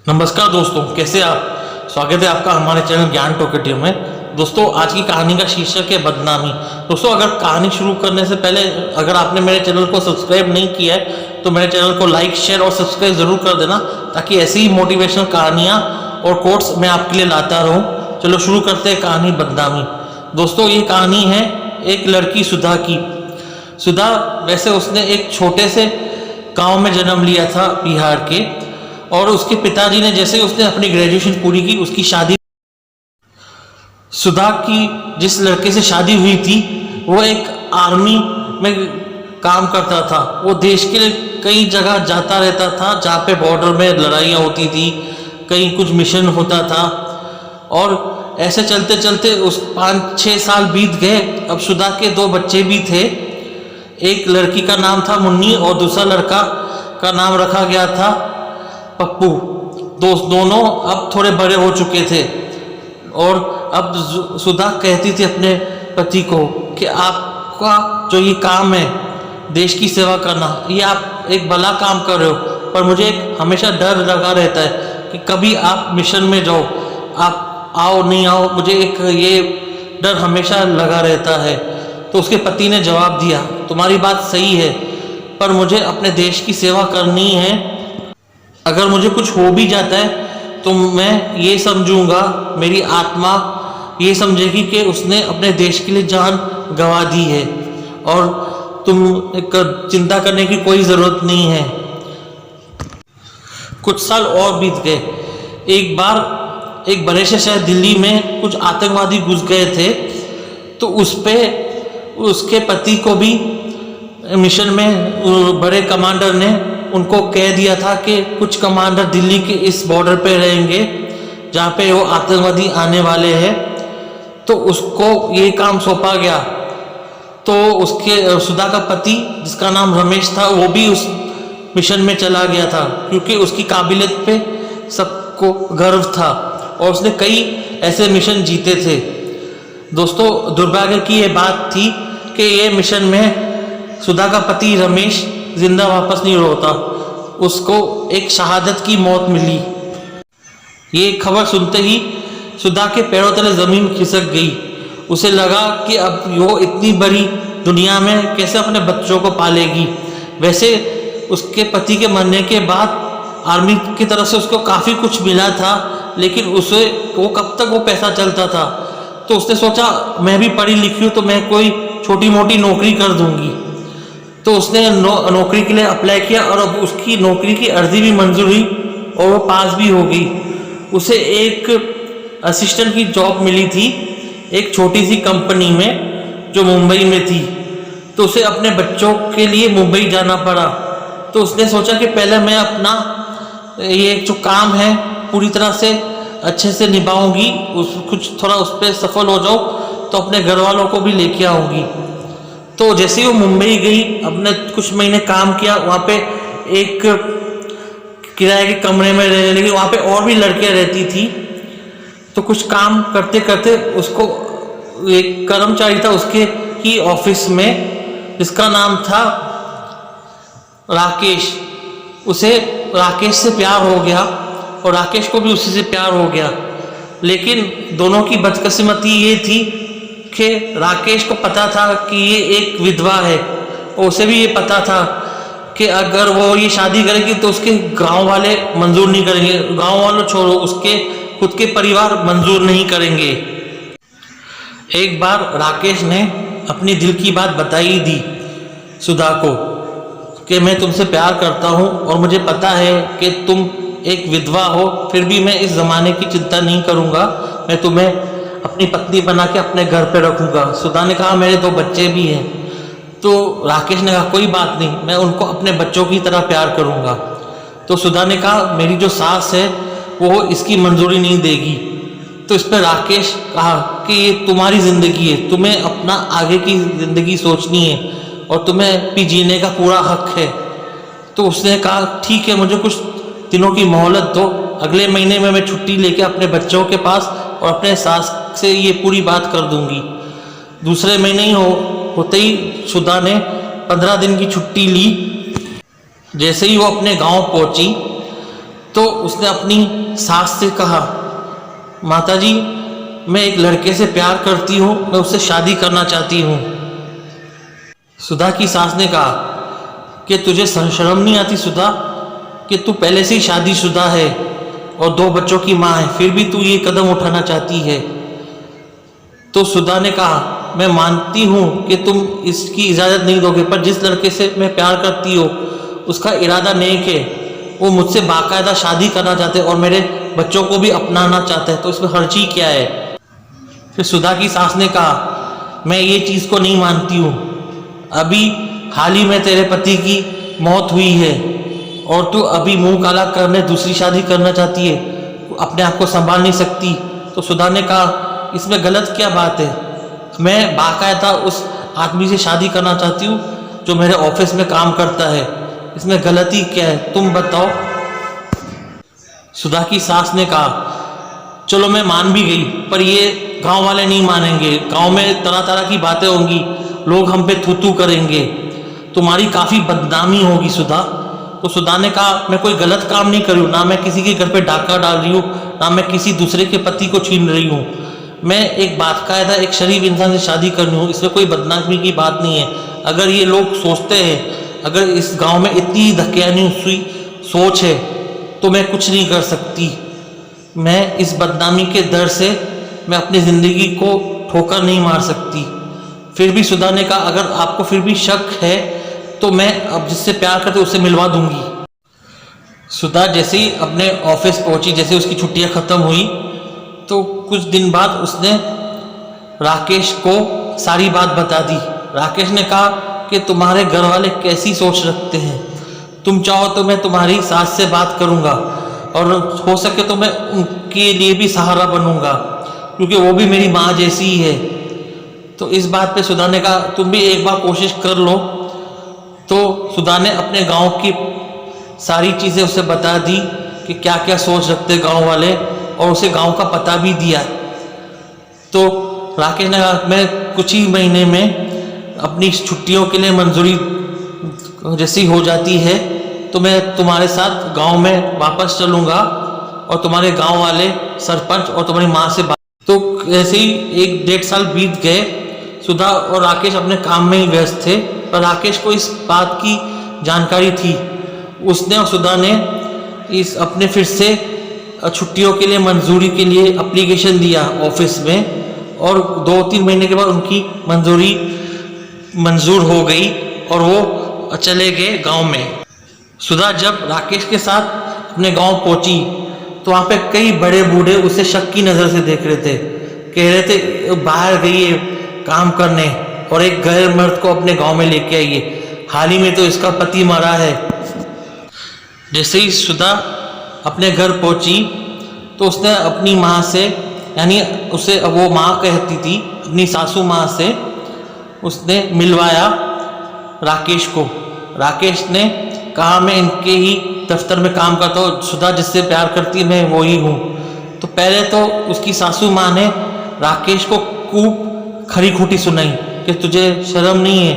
नमस्कार दोस्तों, कैसे आप। स्वागत है आपका हमारे चैनल ज्ञान टॉकेटिव में। दोस्तों, आज की कहानी का शीर्षक है बदनामी। दोस्तों, अगर कहानी शुरू करने से पहले अगर आपने मेरे चैनल को सब्सक्राइब नहीं किया है तो मेरे चैनल को लाइक, शेयर और सब्सक्राइब ज़रूर कर देना, ताकि ऐसी ही मोटिवेशनल कहानियाँ और कोट्स मैं आपके लिए लाता रहूँ। चलो शुरू करते हैं कहानी बदनामी। दोस्तों, ये कहानी है एक लड़की सुधा की। सुधा वैसे उसने एक छोटे से गांव में जन्म लिया था बिहार के, और उसके पिताजी ने जैसे उसने अपनी ग्रेजुएशन पूरी की उसकी शादी। सुधा की जिस लड़के से शादी हुई थी वो एक आर्मी में काम करता था। वो देश के कई जगह जाता रहता था जहाँ पे बॉर्डर में लड़ाइयाँ होती थी, कहीं कुछ मिशन होता था, और ऐसे चलते चलते उस 5-6 साल बीत गए। अब सुधा के 2 बच्चे भी थे। एक लड़की का नाम था मुन्नी और दूसरा लड़का का नाम रखा गया था पप्पू। दोनों अब थोड़े बड़े हो चुके थे, और अब सुधा कहती थी अपने पति को कि आपका जो ये काम है देश की सेवा करना, ये आप एक भला काम कर रहे हो, पर मुझे एक हमेशा डर लगा रहता है कि कभी आप मिशन में जाओ, आप आओ नहीं आओ, मुझे एक ये डर हमेशा लगा रहता है। तो उसके पति ने जवाब दिया, तुम्हारी बात सही है, पर मुझे अपने देश की सेवा करनी है। अगर मुझे कुछ हो भी जाता है तो मैं ये समझूंगा, मेरी आत्मा ये समझेगी कि उसने अपने देश के लिए जान गंवा दी है, और तुम चिंता करने की कोई ज़रूरत नहीं है। कुछ साल और बीत गए। एक बार एक बड़े से शहर दिल्ली में कुछ आतंकवादी घुस गए थे, तो उस पे उसके पति को भी मिशन में बड़े कमांडर ने उनको कह दिया था कि कुछ कमांडर दिल्ली के इस बॉर्डर पे रहेंगे जहाँ पे वो आतंकवादी आने वाले हैं। तो उसको ये काम सौंपा गया। तो उसके सुधा का पति जिसका नाम रमेश था वो भी उस मिशन में चला गया था, क्योंकि उसकी काबिलियत पे सबको गर्व था और उसने कई ऐसे मिशन जीते थे। दोस्तों, दुर्भाग्य की ये बात थी कि ये मिशन में सुधा का पति रमेश जिंदा वापस नहीं लौटा। उसको एक शहादत की मौत मिली। ये खबर सुनते ही सुधा के पैरों तले ज़मीन खिसक गई। उसे लगा कि अब वो इतनी बड़ी दुनिया में कैसे अपने बच्चों को पालेगी। वैसे उसके पति के मरने के बाद आर्मी की तरफ से उसको काफ़ी कुछ मिला था, लेकिन उसे वो कब तक वो पैसा चलता था। तो उसने सोचा, मैं भी पढ़ी लिखी हूँ तो मैं कोई छोटी मोटी नौकरी कर दूंगी। तो उसने नौकरी के लिए अप्लाई किया, और अब उसकी नौकरी की अर्जी भी मंजूर हुई और वो पास भी हो गई। उसे एक असिस्टेंट की जॉब मिली थी एक छोटी सी कंपनी में जो मुंबई में थी। तो उसे अपने बच्चों के लिए मुंबई जाना पड़ा। तो उसने सोचा कि पहले मैं अपना ये जो काम है पूरी तरह से अच्छे से निभाऊंगी, कुछ थोड़ा उस पर सफल हो जाऊँ तो अपने घर वालों को भी लेके आऊँगी। तो जैसे ही वो मुंबई गई, अपने कुछ महीने काम किया वहाँ पे एक किराए के कमरे में रहने लगी। वहाँ पे और भी लड़कियाँ रहती थी। तो कुछ काम करते करते उसको एक कर्मचारी था उसके ही ऑफिस में, जिसका नाम था राकेश। उसे राकेश से प्यार हो गया और राकेश को भी उसी से प्यार हो गया। लेकिन दोनों की बदकिस्मती ये थी कि राकेश को पता था कि ये एक विधवा है, और उसे भी ये पता था कि अगर वो ये शादी करेगी तो उसके गांव वाले मंजूर नहीं करेंगे। गांव वालों छोड़ो, उसके खुद के परिवार मंजूर नहीं करेंगे। एक बार राकेश ने अपनी दिल की बात बताई दी सुधा को कि मैं तुमसे प्यार करता हूँ और मुझे पता है कि तुम एक विधवा हो, फिर भी मैं इस ज़माने की चिंता नहीं करूँगा, मैं तुम्हें अपनी पत्नी बना के अपने घर पे रखूँगा। सुधा ने कहा, मेरे 2 बच्चे भी हैं। तो राकेश ने कहा, कोई बात नहीं, मैं उनको अपने बच्चों की तरह प्यार करूँगा। तो सुधा ने कहा, मेरी जो सास है वो इसकी मंजूरी नहीं देगी। तो इस पर राकेश कहा कि ये तुम्हारी ज़िंदगी है, तुम्हें अपना आगे की ज़िंदगी सोचनी है और तुम्हें भी जीने का पूरा हक है। तो उसने कहा, ठीक है, मुझे कुछ दिनों की मोहलत दो, अगले महीने में मैं छुट्टी लेके अपने बच्चों के पास और अपने सास से ये पूरी बात कर दूंगी। दूसरे महीने ही होते ही सुधा ने 15 दिन की छुट्टी ली। जैसे ही वो अपने गांव पहुंची तो उसने अपनी सास से कहा, माताजी मैं एक लड़के से प्यार करती हूँ, मैं उससे शादी करना चाहती हूँ। सुधा की सास ने कहा कि तुझे शर्म नहीं आती सुधा, कि तू पहले से ही शादीशुदा है और 2 बच्चों की माँ है, फिर भी तू ये कदम उठाना चाहती है। तो सुधा ने कहा, मैं मानती हूँ कि तुम इसकी इजाज़त नहीं दोगे, पर जिस लड़के से मैं प्यार करती हूँ उसका इरादा नेक है, वो मुझसे बाकायदा शादी करना चाहते हैं और मेरे बच्चों को भी अपनाना चाहते हैं, तो इसमें हर्जी क्या है। फिर सुधा की सास ने कहा, मैं ये चीज़ को नहीं मानती हूँ, अभी हाल ही में तेरे पति की मौत हुई है और तू अभी मुंह काला करने दूसरी शादी करना चाहती है, अपने आप को संभाल नहीं सकती। तो सुधा ने कहा, इसमें गलत क्या बात है, मैं बाकायदा उस आदमी से शादी करना चाहती हूँ जो मेरे ऑफिस में काम करता है, इसमें गलती क्या है, तुम बताओ। सुधा की सास ने कहा, चलो मैं मान भी गई, पर ये गांव वाले नहीं मानेंगे, गांव में तरह तरह की बातें होंगी, लोग हम पे थू थू करेंगे, तुम्हारी काफ़ी बदनामी होगी सुधा। तो सुधा ने कहा, मैं कोई गलत काम नहीं कर रही हूँ, ना मैं किसी के घर पे डाका डाल रही हूँ, ना मैं किसी दूसरे के पति को छीन रही हूँ, मैं एक बाकायदा एक शरीफ इंसान से शादी कर रही हूँ, इसमें कोई बदनामी की बात नहीं है। अगर ये लोग सोचते हैं, अगर इस गांव में इतनी धकियानी हुई सोच है तो मैं कुछ नहीं कर सकती, मैं इस बदनामी के डर से मैं अपनी ज़िंदगी को ठोकर नहीं मार सकती। फिर भी सुधा ने कहा, अगर आपको फिर भी शक है तो मैं अब जिससे प्यार करते उससे मिलवा दूंगी। सुधा जैसे ही अपने ऑफिस पहुंची, जैसे उसकी छुट्टियां ख़त्म हुई, तो कुछ दिन बाद उसने राकेश को सारी बात बता दी। राकेश ने कहा कि तुम्हारे घर वाले कैसी सोच रखते हैं, तुम चाहो तो मैं तुम्हारी सास से बात करूंगा और हो सके तो मैं उनके लिए भी सहारा बनूंगा, क्योंकि वो भी मेरी माँ जैसी ही है। तो इस बात पे सुधा ने कहा, तुम भी एक बार कोशिश कर लो। तो सुधा ने अपने गांव की सारी चीज़ें उसे बता दी कि क्या क्या सोच रखते गांव वाले, और उसे गांव का पता भी दिया। तो राकेश ने कहा, मैं कुछ ही महीने में अपनी छुट्टियों के लिए मंजूरी जैसी हो जाती है तो मैं तुम्हारे साथ गांव में वापस चलूँगा और तुम्हारे गांव वाले सरपंच और तुम्हारी माँ से बात। तो ऐसे ही 1-1.5 साल बीत गए। सुधा और राकेश अपने काम में ही व्यस्त थे, पर राकेश को इस बात की जानकारी थी। उसने और सुधा ने इस अपने फिर से छुट्टियों के लिए मंजूरी के लिए एप्लीकेशन दिया ऑफिस में, और 2-3 महीने के बाद उनकी मंजूरी मंजूर हो गई और वो चले गए गांव में। सुधा जब राकेश के साथ अपने गांव पहुंची तो वहाँ पे कई बड़े बूढ़े उसे शक की नज़र से देख रहे थे, कह रहे थे बाहर गई है काम करने और एक गैर मर्द को अपने गांव में लेके आई है, हाल ही में तो इसका पति मरा है। जैसे ही सुधा अपने घर पहुंची तो उसने अपनी माँ से, यानी उसे वो माँ कहती थी, अपनी सासू माँ से उसने मिलवाया राकेश को। राकेश ने कहा, मैं इनके ही दफ्तर में काम करता हूँ, सुधा जिससे प्यार करती है मैं वही हूँ। तो पहले तो उसकी सासू माँ ने राकेश को खूब खरी खोटी सुनाई कि तुझे शर्म नहीं है,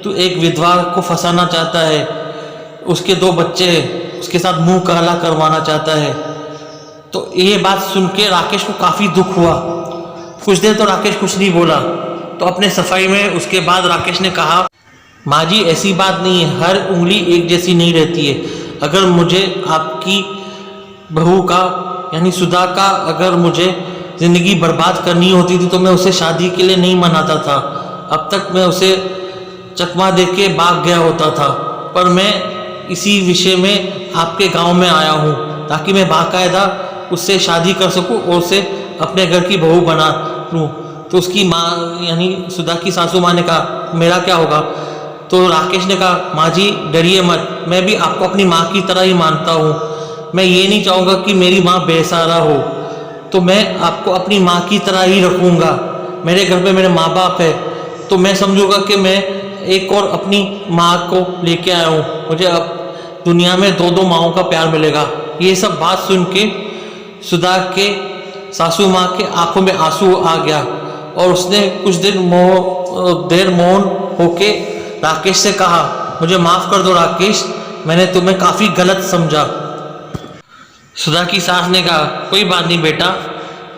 तू एक विधवा को फंसाना चाहता है, उसके 2 बच्चे हैं, उसके साथ मुंह काला करवाना चाहता है। तो ये बात सुन के राकेश को काफ़ी दुख हुआ। कुछ देर तो राकेश कुछ नहीं बोला, तो अपने सफाई में उसके बाद राकेश ने कहा, माँ जी ऐसी बात नहीं है, हर उंगली एक जैसी नहीं रहती है। अगर मुझे आपकी बहू का यानी सुधा का अगर मुझे ज़िंदगी बर्बाद करनी होती थी तो मैं उसे शादी के लिए नहीं मनाता था, अब तक मैं उसे चकमा दे के भाग गया होता था। पर मैं इसी विषय में आपके गांव में आया हूँ ताकि मैं बाकायदा उससे शादी कर सकूँ और उसे अपने घर की बहू बना लूँ। तो उसकी माँ यानी सुधा की सासू माँ ने कहा, मेरा क्या होगा? तो राकेश ने कहा, माँ जी डरिए मत, मैं भी आपको अपनी माँ की तरह ही मानता हूँ। मैं ये नहीं चाहूँगा कि मेरी माँ बेसहारा हो, तो मैं आपको अपनी माँ की तरह ही रखूँगा। मेरे घर पे मेरे माँ बाप है, तो मैं समझूंगा कि मैं एक और अपनी माँ को लेके आया हूँ, मुझे अब दुनिया में 2-2 माँओं का प्यार मिलेगा। ये सब बात सुन के सुधा के सासू माँ के आंखों में आंसू आ गया और उसने कुछ देर मौन होके राकेश से कहा, मुझे माफ़ कर दो राकेश, मैंने तुम्हें काफ़ी गलत समझा। सुधा की सास ने कहा, कोई बात नहीं बेटा,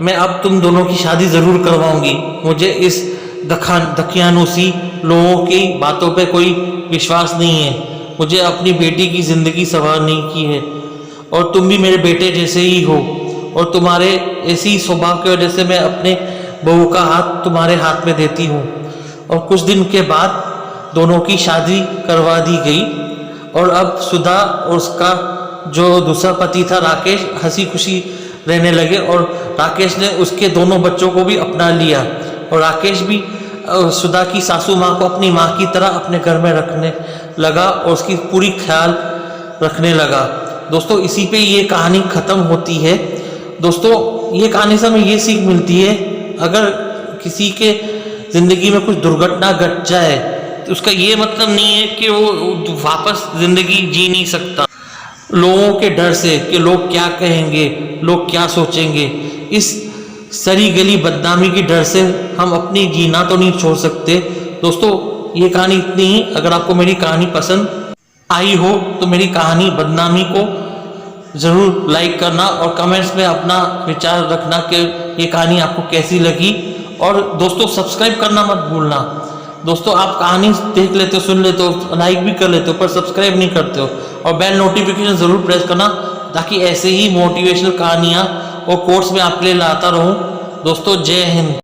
मैं अब तुम दोनों की शादी ज़रूर करवाऊंगी। मुझे इस दकियानूसी लोगों की बातों पे कोई विश्वास नहीं है। मुझे अपनी बेटी की ज़िंदगी संवारने की है और तुम भी मेरे बेटे जैसे ही हो, और तुम्हारे ऐसी ही स्वभाव की वजह से मैं अपने बहू का हाथ तुम्हारे हाथ में देती हूँ। और कुछ दिन के बाद दोनों की शादी करवा दी गई और अब सुधा और उसका जो दूसरा पति था राकेश हंसी खुशी रहने लगे, और राकेश ने उसके दोनों बच्चों को भी अपना लिया, और राकेश भी सुधा की सासू माँ को अपनी माँ की तरह अपने घर में रखने लगा और उसकी पूरी ख्याल रखने लगा। दोस्तों इसी पे ये कहानी ख़त्म होती है। दोस्तों ये कहानी से हमें ये सीख मिलती है, अगर किसी के ज़िंदगी में कुछ दुर्घटना घट जाए तो उसका ये मतलब नहीं है कि वो वापस ज़िंदगी जी नहीं सकता, लोगों के डर से कि लोग क्या कहेंगे, लोग क्या सोचेंगे, इस सरी गली बदनामी की डर से हम अपनी जीना तो नहीं छोड़ सकते। दोस्तों ये कहानी इतनी ही। अगर आपको मेरी कहानी पसंद आई हो तो मेरी कहानी बदनामी को ज़रूर लाइक करना और कमेंट्स में अपना विचार रखना कि ये कहानी आपको कैसी लगी। और दोस्तों सब्सक्राइब करना मत भूलना। दोस्तों आप कहानी देख लेते हो, सुन लेते हो, लाइक भी कर लेते हो, पर सब्सक्राइब नहीं करते हो, और बेल नोटिफिकेशन ज़रूर प्रेस करना ताकि ऐसे ही मोटिवेशनल कहानियाँ और कोट्स में आपके लिए लाता रहूँ। दोस्तों जय हिंद।